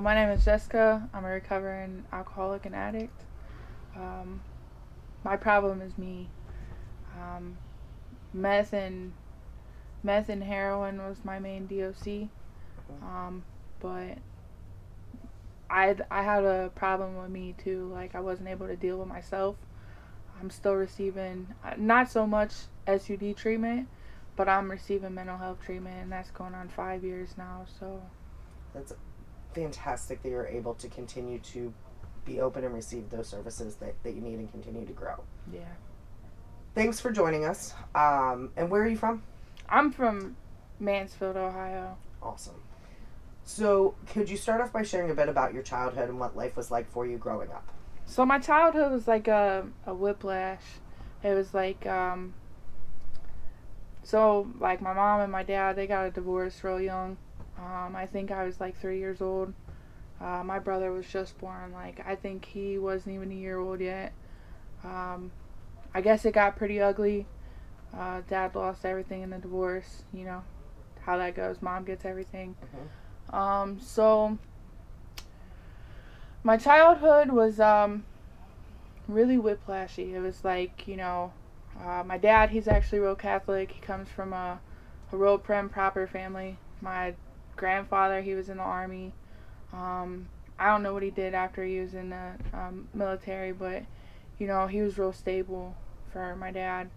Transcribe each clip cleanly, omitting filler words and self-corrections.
My name is Jessica. I'm a recovering alcoholic and addict. Um, my problem is me. Um, meth and meth and heroin was my main DOC. Um, but I had a problem with me too. Like I wasn't able to deal with myself. I'm still receiving not so much SUD treatment, but I'm receiving mental health treatment, and that's going on 5 years now. So That's fantastic that you're able to continue to be open and receive those services that you need and continue to grow. yeah, Thanks for joining us. And where are you from? I'm from Mansfield, Ohio. Awesome. So, could you start off by sharing a bit about your childhood and what life was like for you growing up? So my childhood was like a whiplash. It was like so like my mom and my dad, they got a divorce real young. I think I was like 3 years old. My brother was just born. Like I think he wasn't even a year old yet. I guess it got pretty ugly. Dad lost everything in the divorce. You know how that goes. Mom gets everything. So my childhood was really whiplashy. It was like, my dad, he's actually real Catholic. He comes from a real prim proper family. My grandfather, he was in the army. I don't know what he did after he was in the military, but he was real stable for my dad.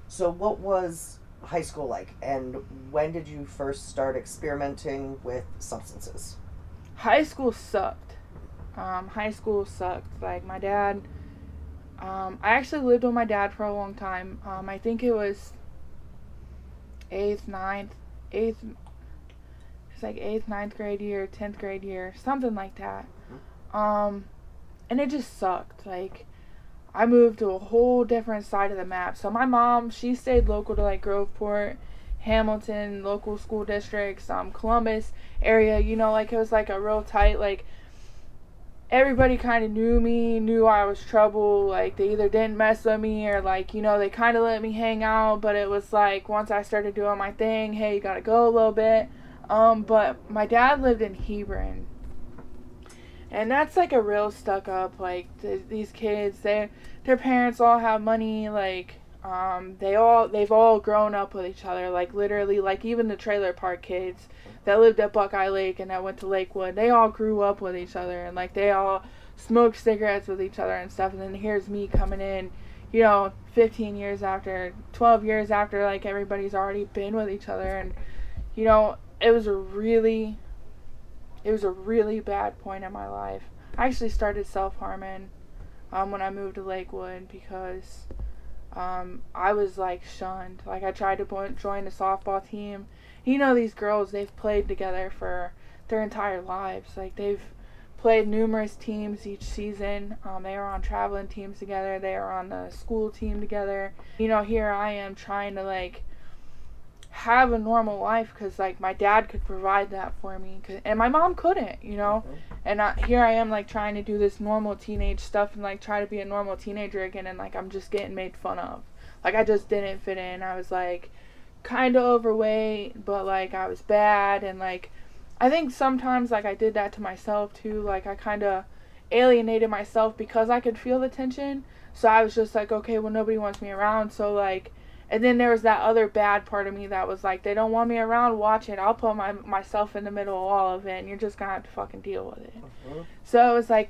So, what was high school like, and when did you first start experimenting with substances? High school sucked. High school sucked. Like my dad, I actually lived with my dad for a long time. I think it was eighth, it's like eighth, ninth grade year, 10th grade year, something like that. And it just sucked. Like I moved to a whole different side of the map. So my mom, she stayed local to like Groveport, Hamilton, local school districts, Columbus area. Like it was like a real tight, like everybody kind of knew me, knew I was trouble. Like they either didn't mess with me or like, they kind of let me hang out. But it was like once I started doing my thing, hey, you gotta go a little bit. But my dad lived in Hebron. And that's like a real stuck up, like these kids, their parents all have money, like they've all grown up with each other, like literally, like even the trailer park kids that lived at Buckeye Lake and that went to Lakewood, they all grew up with each other, and like they all smoked cigarettes with each other and stuff. And then here's me coming in, 15 years after, 12 years after, like everybody's already been with each other. And it was a really bad point in my life. I actually started self-harming when I moved to Lakewood because I was like shunned. Like I tried to join the softball team. These girls, they've played together for their entire lives. Like they've played numerous teams each season. They are on traveling teams together. They are on the school team together. Here I am trying to like have a normal life because like my dad could provide that for me, and my mom couldn't. And here I am like trying to do this normal teenage stuff and like try to be a normal teenager again, and like I'm just getting made fun of. Like I just didn't fit in. I was like kind of overweight, but like I was bad, and like I think sometimes like I did that to myself too. Like I kind of alienated myself because I could feel the tension, so I was just like, okay, well nobody wants me around, so like. And then there was that other bad part of me that was like, they don't want me around, watch it. I'll put myself in the middle of all of it, and you're just going to have to fucking deal with it. So it was like,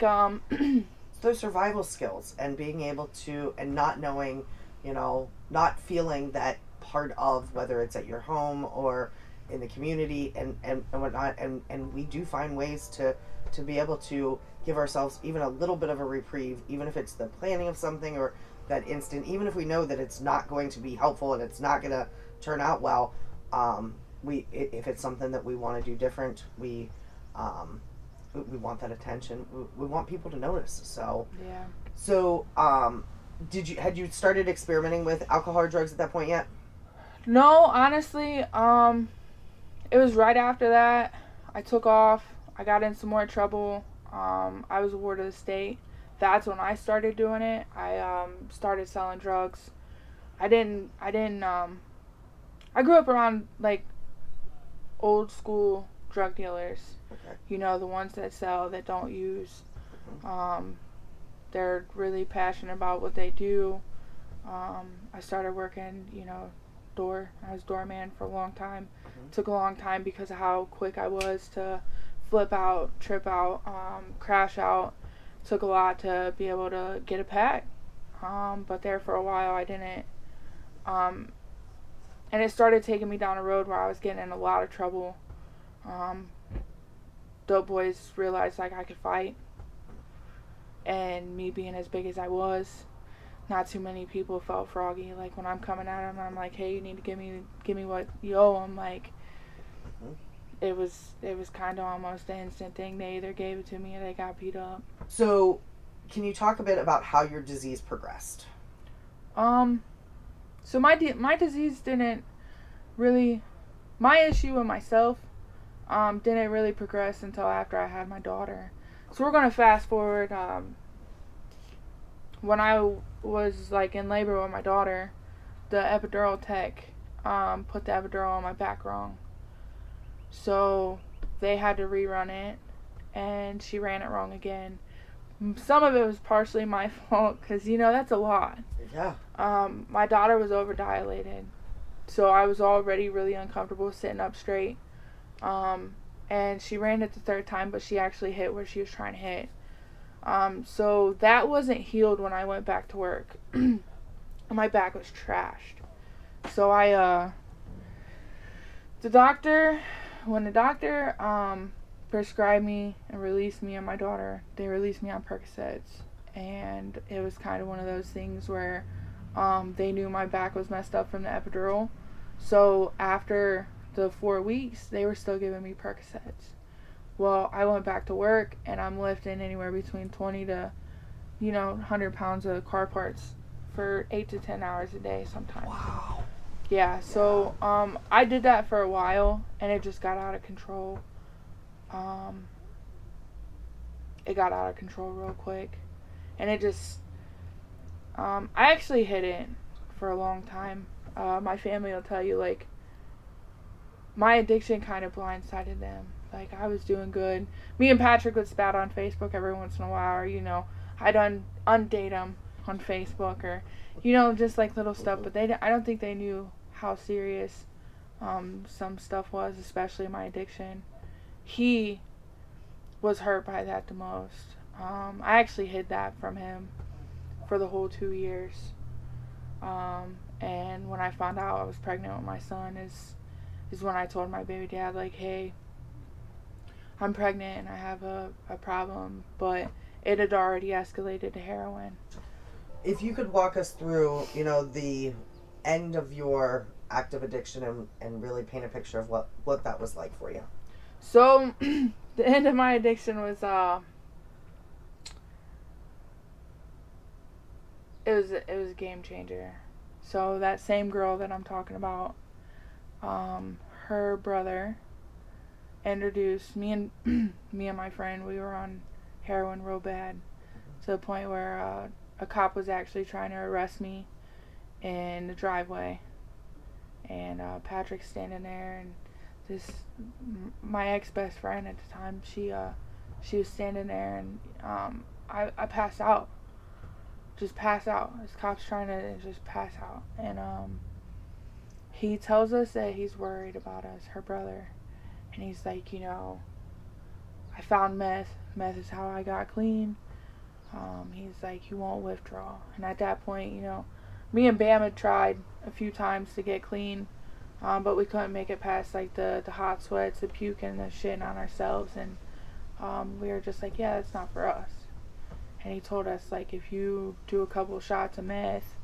Those survival skills and being able to, and not knowing, not feeling that part of, whether it's at your home or in the community and whatnot. And we do find ways to be able to give ourselves even a little bit of a reprieve, even if it's the planning of something or that instant, even if we know that it's not going to be helpful and it's not going to turn out well. If it's something that we want to do different, we want that attention. We want people to notice. So yeah. So had you started experimenting with alcohol or drugs at that point yet? No, honestly, it was right after that. I took off. I got in some more trouble. I was a ward of the state. That's when I started doing it. I started selling drugs. I grew up around like old school drug dealers. Okay. You know, the ones that sell, that don't use. Mm-hmm. They're really passionate about what they do. I started working, I was doorman for a long time. Mm-hmm. Took a long time because of how quick I was to flip out, trip out, crash out. Took a lot to be able to get a pack. But there for a while I didn't. And it started taking me down a road where I was getting in a lot of trouble. Dope boys realized like I could fight. And me being as big as I was, not too many people felt froggy. Like when I'm coming at them, I'm like, hey, you need to give me what you owe. I'm like, it was kind of almost an instant thing. They either gave it to me or they got beat up. So, can you talk a bit about how your disease progressed? So my disease didn't really, my issue with myself, didn't really progress until after I had my daughter. So we're gonna fast forward. When I was like in labor with my daughter, the epidural tech put the epidural on my back wrong. So they had to rerun it, and she ran it wrong again. Some of it was partially my fault because that's a lot. Yeah. My daughter was overdilated, so I was already really uncomfortable sitting up straight. And she ran it the third time, but she actually hit where she was trying to hit. So that wasn't healed when I went back to work. My back was trashed. So when the doctor prescribed me and released me and my daughter, they released me on Percocets. And it was kind of one of those things where they knew my back was messed up from the epidural. So after the 4 weeks, they were still giving me Percocets. Well, I went back to work, and I'm lifting anywhere between 20 to, 100 pounds of car parts for 8 to 10 hours a day sometimes. Wow. Yeah, so I did that for a while, and it just got out of control. It got out of control real quick. And it just, I actually hid it for a long time. My family will tell you, like, my addiction kind of blindsided them. Like, I was doing good. Me and Patrick would spat on Facebook every once in a while, or, I'd undate them on Facebook, or, just like little stuff. But I don't think they knew how serious some stuff was, especially my addiction. He was hurt by that the most. I actually hid that from him for the whole 2 years. And when I found out I was pregnant with my son is when I told my baby dad, like, hey, I'm pregnant and I have a problem, but it had already escalated to heroin. If you could walk us through, the end of your active addiction and really paint a picture of what that was like for you. So, the end of my addiction was, it was a game changer. So that same girl that I'm talking about, her brother introduced me and my friend. We were on heroin real bad, to the point where a cop was actually trying to arrest me in the driveway, and Patrick's standing there, and my ex-best friend at the time, she was standing there, and I passed out. Just pass out. This cop's trying to just pass out. And he tells us that he's worried about us, her brother. And he's like, I found meth. Meth is how I got clean. He's like, you won't withdraw. And at that point, me and Bam had tried a few times to get clean. But we couldn't make it past like the hot sweats, the puking, the shitting on ourselves. And we were just like, yeah, that's not for us. And he told us, like, if you do a couple shots of meth,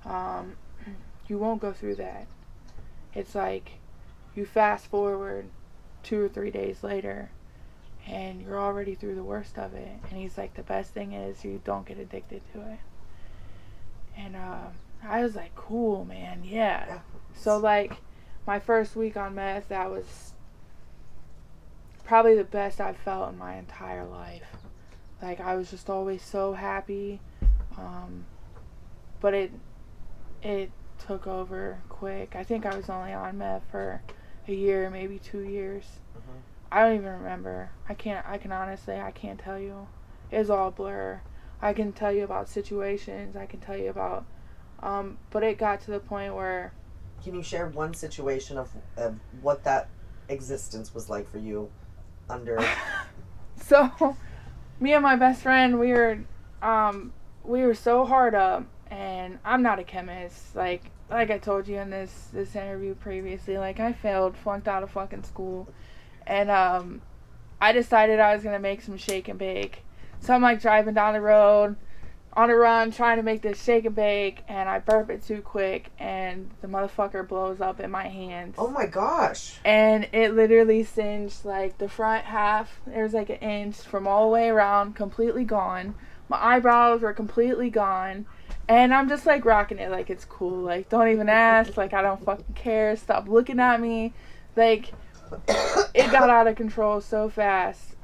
you won't go through that. It's like you fast forward 2 or 3 days later, and you're already through the worst of it. And he's like, the best thing is you don't get addicted to it. And I was like, cool, man, yeah. So, like, my first week on meth, that was probably the best I've felt in my entire life. Like, I was just always so happy, but it took over quick. I think I was only on meth for a year, maybe 2 years. I don't even remember. I can honestly, I can't tell you. It's all blur. I can tell you about situations. I can tell you about, but it got to the point where. Can you share one situation of what that existence was like for you under? So, me and my best friend, we were so hard up, and I'm not a chemist. Like I told you in this interview previously, like I failed, flunked out of fucking school, and I decided I was gonna make some shake and bake. So I'm like driving down the road on a run trying to make this shake and bake, and I burp it too quick, and the motherfucker blows up in my hands. Oh my gosh. And it literally singed like the front half. There's like an inch from all the way around, completely gone. My eyebrows were completely gone. And I'm just like rocking it like it's cool. Like, don't even ask. Like, I don't fucking care. Stop looking at me. Like, it got out of control so fast.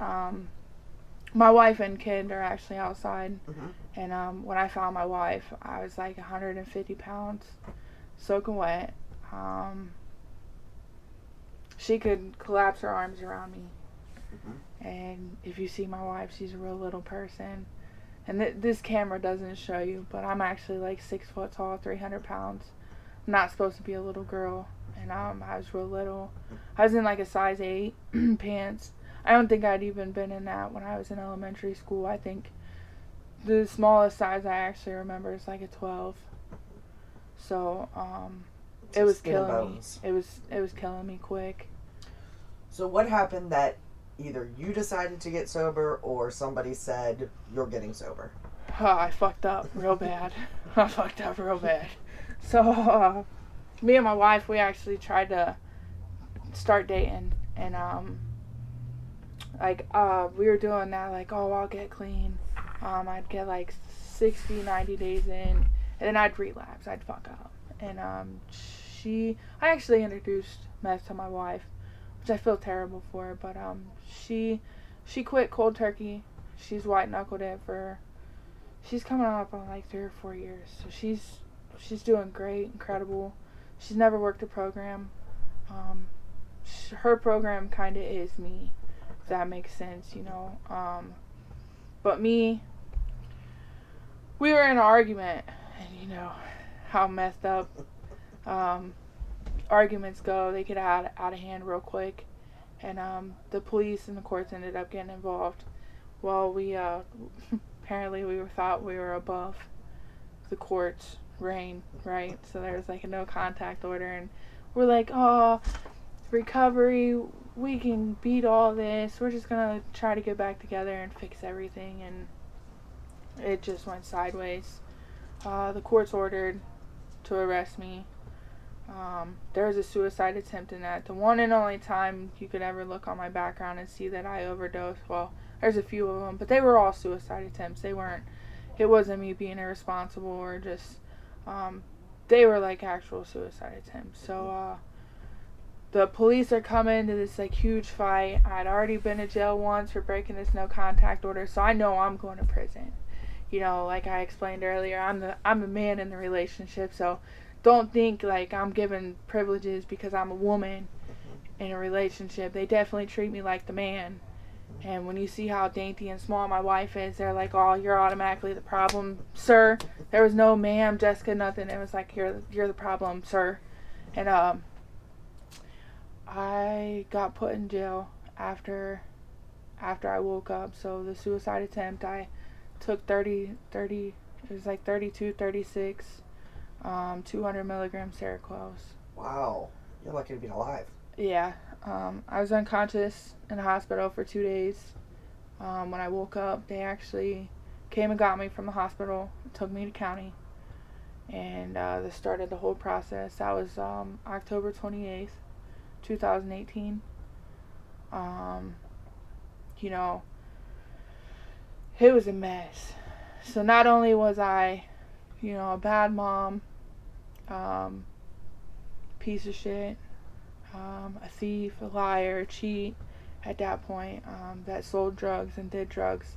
My wife and kid are actually outside. Mm-hmm. And when I found my wife, I was like 150 pounds, soaking wet. She could collapse her arms around me. Mm-hmm. And if you see my wife, she's a real little person. And this camera doesn't show you, but I'm actually like 6 foot tall, 300 pounds. I'm not supposed to be a little girl. And I was real little. I was in like a size 8 pants. I don't think I'd even been in that when I was in elementary school. I think the smallest size I actually remember is like a 12. So, it was killing me. It was killing me quick. So what happened that either you decided to get sober or somebody said you're getting sober? I fucked up real bad. I fucked up real bad. So, me and my wife, we actually tried to start dating. And, we were doing that, like, oh, I'll get clean. I'd get, like, 60, 90 days in. And then I'd relapse. I'd fuck up. And, I actually introduced meth to my wife, which I feel terrible for, but she quit cold turkey. She's white knuckled it she's coming up on like 3 or 4 years, so she's doing great, incredible. She's never worked a program. Her program kind of is me, if that makes sense, you know. But me, we were in an argument, and you know how messed up arguments go. They get out of hand real quick, and the police and the courts ended up getting involved. Well, we apparently we thought we were above the court's reign, right? So there's like a no contact order, and we're like, oh, recovery, we can beat all this. We're just gonna try to get back together and fix everything, and it just went sideways. The court's ordered to arrest me. There was a suicide attempt in that. The one and only time you could ever look on my background and see that I overdosed. Well, there's a few of them, but they were all suicide attempts. It wasn't me being irresponsible or just, they were like actual suicide attempts. So, the police are coming to this like huge fight. I'd already been to jail once for breaking this no contact order, so I know I'm going to prison. You know, like I explained earlier, I'm the man in the relationship, so don't think like I'm given privileges because I'm a woman in a relationship. They definitely treat me like the man. And when you see how dainty and small my wife is, they're like, oh, you're automatically the problem, sir. There was no ma'am, Jessica, nothing. It was like, you're the problem, sir. And I got put in jail after I woke up. So the suicide attempt, I took 30, it was like 32, 36, 200 milligrams Seroquel. Wow. You're lucky to be alive. Yeah. I was unconscious in the hospital for 2 days. When I woke up, they actually came and got me from the hospital, took me to county, and they started the whole process. That was October 28th, 2018. You know, it was a mess. So not only was I, you know, a bad mom, piece of shit, a thief, a liar, a cheat at that point, that sold drugs and did drugs.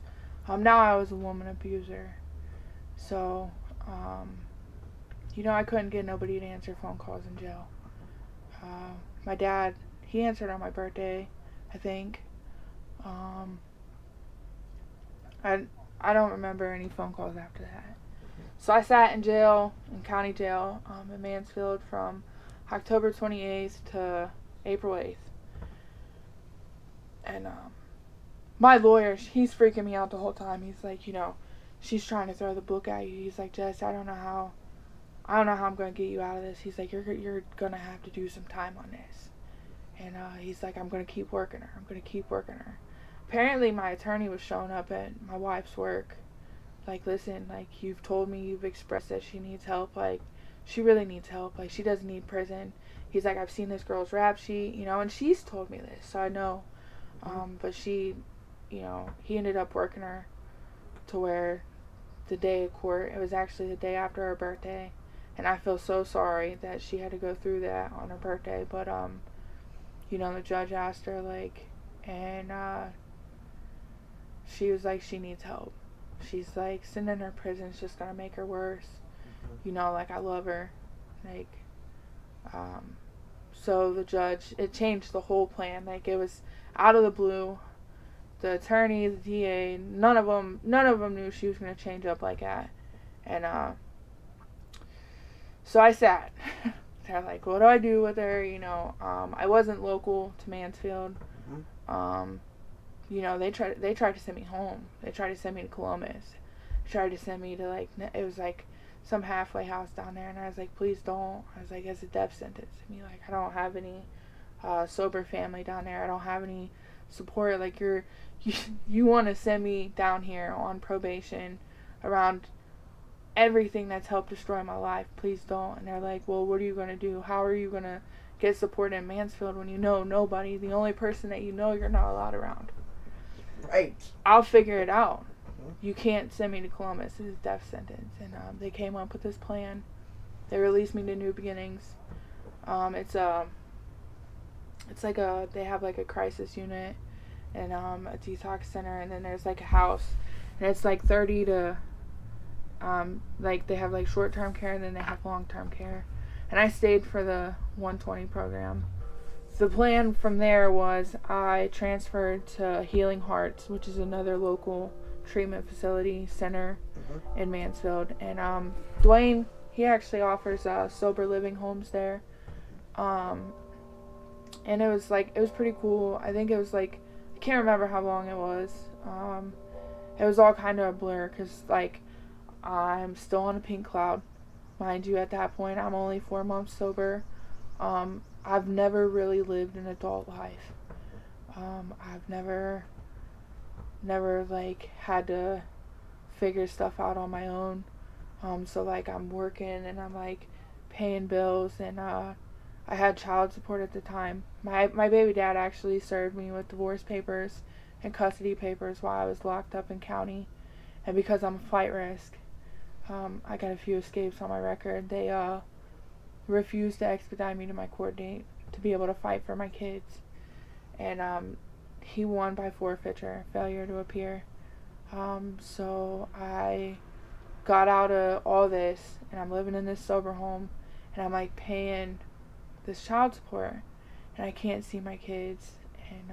Now I was a woman abuser. So, you know, I couldn't get nobody to answer phone calls in jail. My dad, he answered on my birthday, I think. Um, I I don't remember any phone calls after that. So I sat in jail, in county jail, in Mansfield from October 28th to April 8th. And my lawyer, he's freaking me out the whole time. He's like, she's trying to throw the book at you. He's like, Jess, I don't know how I'm gonna get you out of this. He's like, you're gonna have to do some time on this. And he's like, I'm gonna keep working her. Apparently, my attorney was showing up at my wife's work. Like, listen, like, you've told me, you've expressed that she needs help. Like, she really needs help. Like, she doesn't need prison. He's like, I've seen this girl's rap sheet, and she's told me this, so I know. But she, he ended up working her to where the day of court, it was actually the day after her birthday. And I feel so sorry that she had to go through that on her birthday. But, the judge asked her, like, and she was like, she needs help. She's like, sitting in her prison is just going to make her worse. Like, I love her. Like, so the judge, it changed the whole plan. Like, it was out of the blue. The attorney, the DA, none of them knew she was going to change up like that. And, so I sat. They're like, what do I do with her? I wasn't local to Mansfield. They tried to send me home. They tried to send me to Columbus. They tried to send me to, like, it was like some halfway house down there, and I was like, please don't. I was like, it's a death sentence. Like, I don't have any sober family down there. I don't have any support. Like, you want to send me down here on probation around everything that's helped destroy my life. Please don't. And they're like, well, what are you going to do? How are you going to get support in Mansfield when you know nobody? The only person that you're not allowed around. Right. I'll figure it out. You can't send me to Columbus. It's a death sentence. And they came up with this plan. They released me to New Beginnings. It's like they have like a crisis unit and a detox center, and then there's like a house, and it's like 30 to like they have like short-term care, and then they have long-term care. And I stayed for the 120 program. The plan from there was I transferred to Healing Hearts, which is another local treatment facility center in Mansfield. And Dwayne, he actually offers sober living homes there. And it was pretty cool. I think it was like, I can't remember how long it was. It was all kind of a blur because, like, I'm still on a pink cloud. Mind you, at that point, I'm only 4 months sober. I've never really lived an adult life. I've never like had to figure stuff out on my own. So like I'm working and I'm like paying bills, and I had child support at the time. My baby dad actually served me with divorce papers and custody papers while I was locked up in county. And because I'm a flight risk, I got a few escapes on my record. They refused to expedite me to my court date to be able to fight for my kids. And he won by forfeiture, failure to appear. So I got out of all this, and I'm living in this sober home, and I'm like paying this child support, and I can't see my kids. And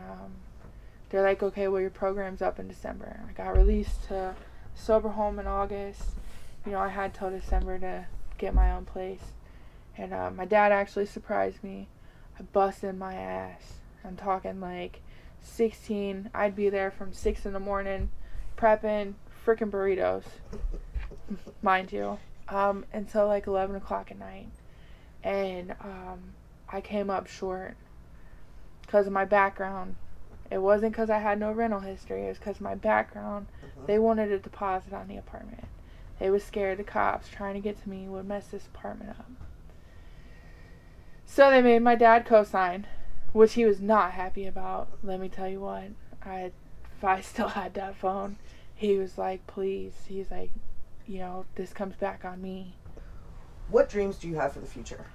they're like, okay, well, your program's up in December. I got released to sober home in August. I had till December to get my own place. And my dad actually surprised me. I busted my ass. I'm talking like 16. I'd be there from 6 in the morning prepping freaking burritos, mind you, until like 11 o'clock at night. And I came up short because of my background. It wasn't because I had no rental history. It was because of my background. They wanted a deposit on the apartment. They was scared the cops trying to get to me would mess this apartment up. So they made my dad co-sign, which he was not happy about. Let me tell you what. If I still had that phone, he was like, please. He's like, this comes back on me. What dreams do you have for the future?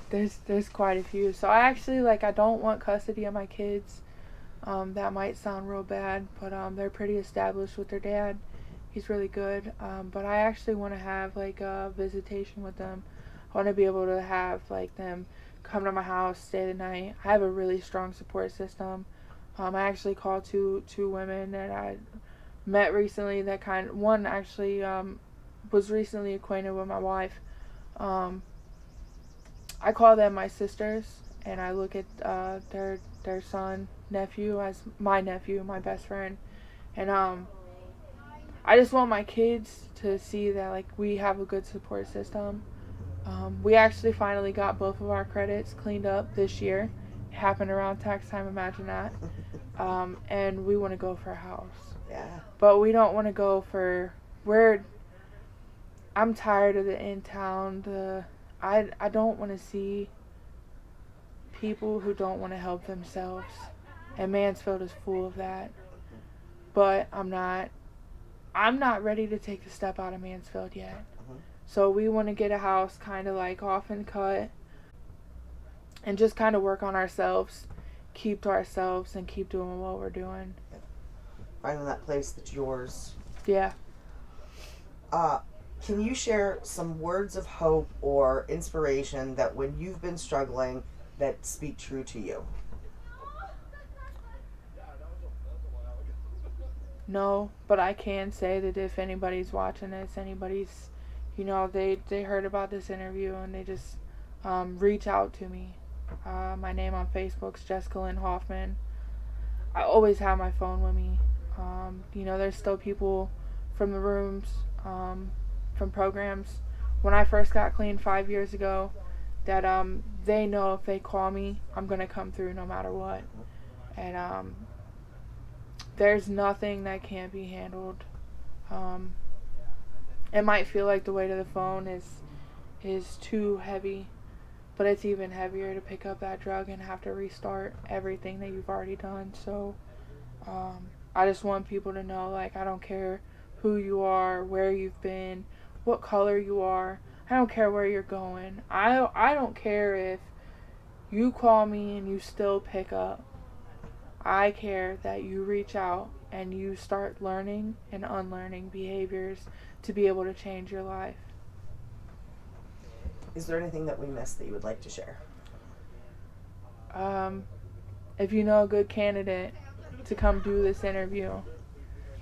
There's quite a few. So I actually, I don't want custody of my kids. That might sound real bad, but they're pretty established with their dad. He's really good. But I actually want to have a visitation with them. I want to be able to have them come to my house, stay the night. I have a really strong support system. I actually called two women that I met recently that one actually was recently acquainted with my wife. I call them my sisters, and I look at their son, nephew as my nephew, my best friend. And I just want my kids to see that like we have a good support system. We actually finally got both of our credits cleaned up this year. It happened around tax time, imagine that. And we want to go for a house. Yeah. But we don't want to go for I'm tired of the in town. I don't want to see people who don't want to help themselves. And Mansfield is full of that. But I'm not ready to take the step out of Mansfield yet. So we want to get a house kind of like off and cut and just kind of work on ourselves, keep to ourselves, and keep doing what we're doing. Finding that place that's yours. Yeah. Can you share some words of hope or inspiration that when you've been struggling that speak true to you? No, but I can say that if anybody's watching this, anybody's, they heard about this interview and they just reach out to me. My name on Facebook's Jessica Hoffman. I always have my phone with me. There's still people from the rooms, from programs. When I first got clean 5 years ago, that they know if they call me, I'm going to come through no matter what. And there's nothing that can't be handled. It might feel like the weight of the phone is too heavy, but it's even heavier to pick up that drug and have to restart everything that you've already done. So I just want people to know, like, I don't care who you are, where you've been, what color you are. I don't care where you're going. I don't care if you call me and you still pick up. I care that you reach out and you start learning and unlearning behaviors to be able to change your life. Is there anything that we missed that you would like to share? If you know a good candidate to come do this interview,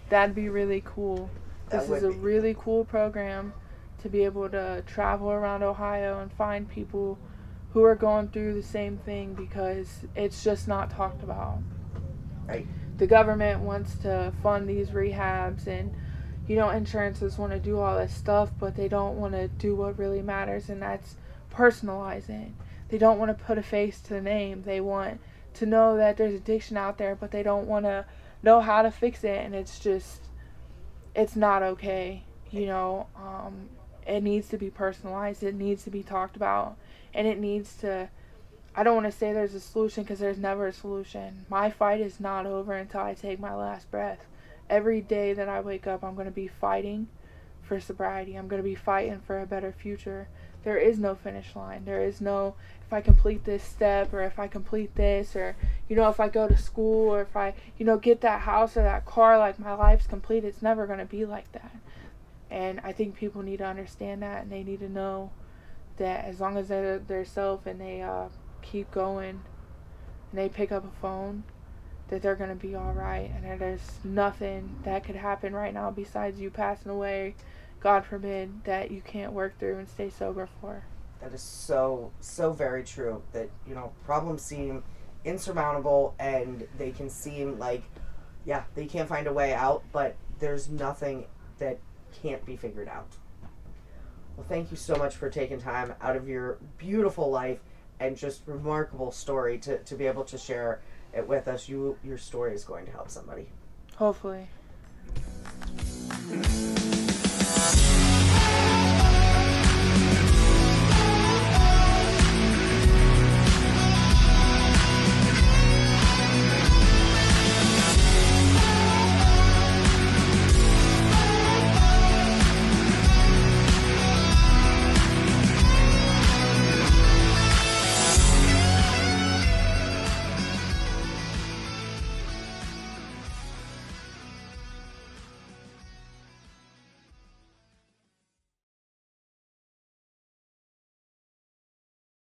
that'd be really cool. This is a really cool program to be able to travel around Ohio and find people who are going through the same thing, because it's just not talked about. Right. The government wants to fund these rehabs, and insurances want to do all this stuff, but they don't want to do what really matters, and that's personalize it. They don't want to put a face to the name. They want to know that there's addiction out there, but they don't want to know how to fix it, and it's not okay. It needs to be personalized. It needs to be talked about, and it needs to, I don't want to say there's a solution, because there's never a solution. My fight is not over until I take my last breath. Every day that I wake up, I'm going to be fighting for sobriety. I'm going to be fighting for a better future. There is no finish line. There is no, if I complete this step, or if I complete this, or, if I go to school, or if I, get that house or that car, like my life's complete. It's never going to be like that. And I think people need to understand that, and they need to know that as long as they're their self and they keep going and they pick up a phone, that they're going to be all right, and that there's nothing that could happen right now besides you passing away, God forbid, that you can't work through and stay sober for. That is so very true, that problems seem insurmountable, and they can seem like they can't find a way out, but there's nothing that can't be figured out. Well, thank you so much for taking time out of your beautiful life and just remarkable story to be able to share it with us. Your story is going to help somebody. Hopefully.